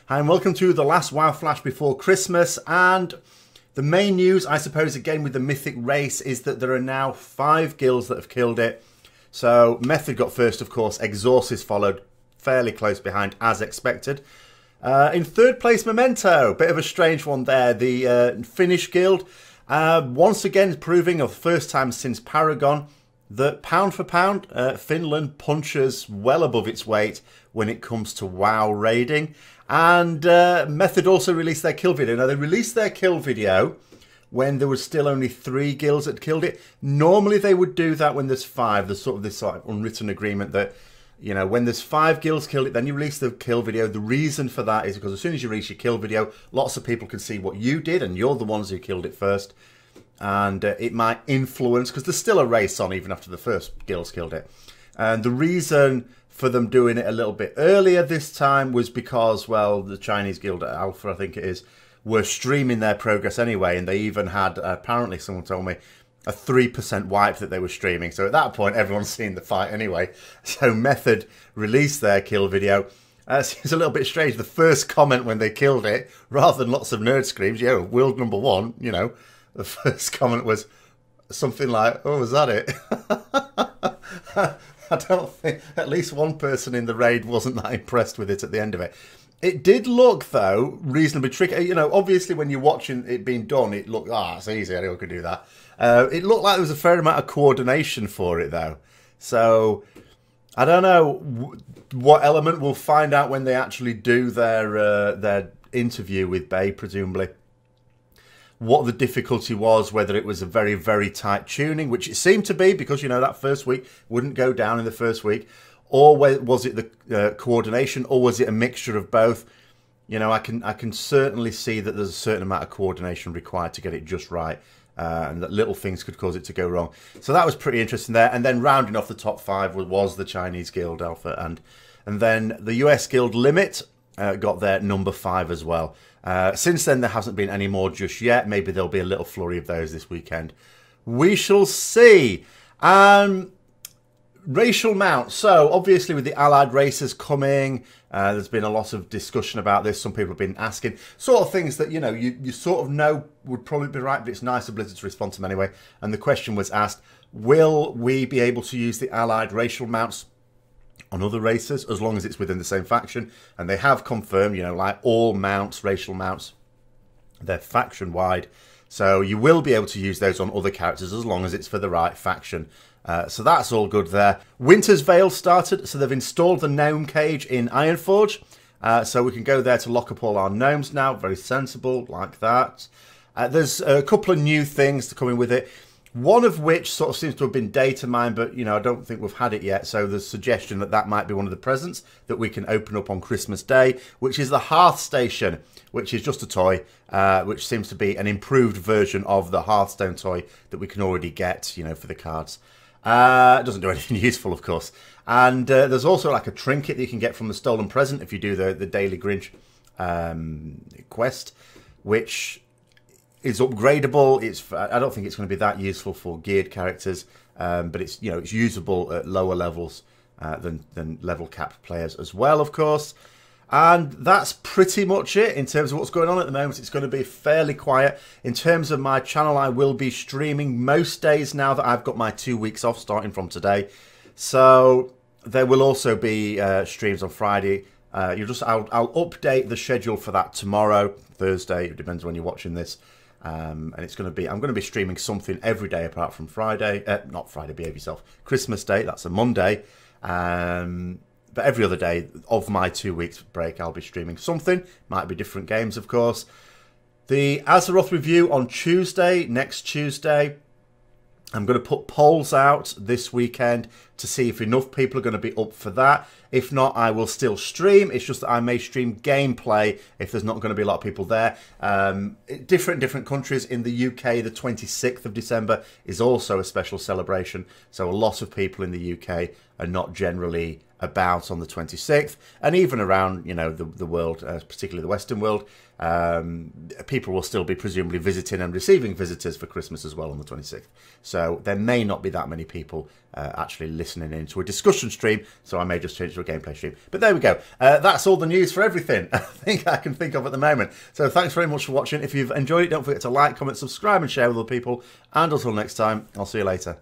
Hi and welcome to the last WoW Flash before Christmas, and the main news, I suppose, again with the Mythic race is that there are now 5 guilds that have killed it. So Method got first, of course, Exhaust is followed fairly close behind as expected. In third place, Memento, bit of a strange one there, the Finnish guild, once again proving for the first time since Paragon that pound for pound, Finland punches well above its weight when it comes to WoW raiding. And Method also released their kill video. Now, they released their kill video when there was still only 3 guilds that killed it. Normally, they would do that when there's 5. There's sort of this unwritten agreement that, you know, when there's 5 guilds killed it, then you release the kill video. The reason for that is because as soon as you release your kill video, lots of people can see what you did, and you're the ones who killed it first. And it might influence, because there's still a race on even after the first guilds killed it. And the reason for them doing it a little bit earlier this time was because, well, the Chinese guild at Alpha, I think it is, were streaming their progress anyway, and they even had, apparently someone told me, a 3% wipe that they were streaming. So at that point, everyone's seen the fight anyway. So Method released their kill video. It's a little bit strange. The first comment when they killed it, rather than lots of nerd screams, yeah, world number 1, you know, the first comment was something like, oh, was that it? I don't think at least one person in the raid wasn't that impressed with it at the end of it. It did look, though, reasonably tricky. You know, obviously when you're watching it being done, it looked, it's easy, anyone could do that. It looked like there was a fair amount of coordination for it, though. So, I don't know what element. We'll find out when they actually do their interview with Bay, presumably. What the difficulty was, whether it was a very, very tight tuning, which it seemed to be, because, you know, that first week wouldn't go down in the first week, or was it the coordination, or was it a mixture of both? You know, I can certainly see that there's a certain amount of coordination required to get it just right, and that little things could cause it to go wrong. So that was pretty interesting there. And then rounding off the top 5 was the Chinese guild Alpha, and then the US guild Limit got their number 5 as well. Since then, there hasn't been any more just yet. Maybe there'll be a little flurry of those this weekend. We shall see. Racial mounts. So, obviously, with the allied races coming, there's been a lot of discussion about this. Some people have been asking sort of things that, you know, you sort of know would probably be right, but it's nice of Blizzard to respond to them anyway. And the question was asked, will we be able to use the allied racial mounts on other races, as long as it's within the same faction? And they have confirmed, you know, like all mounts, racial mounts, they're faction-wide. So you will be able to use those on other characters as long as it's for the right faction. So that's all good there. Winter's Veil started, so they've installed the Gnome cage in Ironforge. So we can go there to lock up all our gnomes now. Very sensible, like that. There's a couple of new things coming with it. One of which sort of seems to have been data mined, but, you know, I don't think we've had it yet. So there's suggestion that that might be one of the presents that we can open up on Christmas Day, which is the Hearth Station, which is just a toy, which seems to be an improved version of the Hearthstone toy that we can already get, you know, for the cards. It doesn't do anything useful, of course. And there's also like a trinket that you can get from the Stolen Present if you do the Daily Grinch quest, which is upgradable. I don't think it's going to be that useful for geared characters, but it's, you know, it's usable at lower levels than level capped players as well, of course. And that's pretty much it in terms of what's going on at the moment. It's going to be fairly quiet. In terms of my channel, I will be streaming most days now that I've got my 2 weeks off starting from today. So there will also be streams on Friday. I'll update the schedule for that tomorrow, Thursday. It depends when you're watching this. And it's going to be, I'm going to be streaming something every day apart from Friday. Not Friday, behave yourself. Christmas Day, that's a Monday. But every other day of my 2 weeks break, I'll be streaming something. Might be different games, of course. The Azeroth review on Tuesday, next Tuesday. I'm going to put polls out this weekend to see if enough people are going to be up for that. If not, I will still stream. It's just that I may stream gameplay if there's not going to be a lot of people there. Different countries. In the UK, the 26th of December is also a special celebration. So a lot of people in the UK are not generally about on the 26th, and even around, you know, the world, particularly the Western world, people will still be presumably visiting and receiving visitors for Christmas as well on the 26th. So there may not be that many people actually listening into a discussion stream, so I may just change to a gameplay stream. But there we go. That's all the news for everything I think I can think of at the moment. So thanks very much for watching. If you've enjoyed it, don't forget to like, comment, subscribe and share with other people. And until next time, I'll see you later.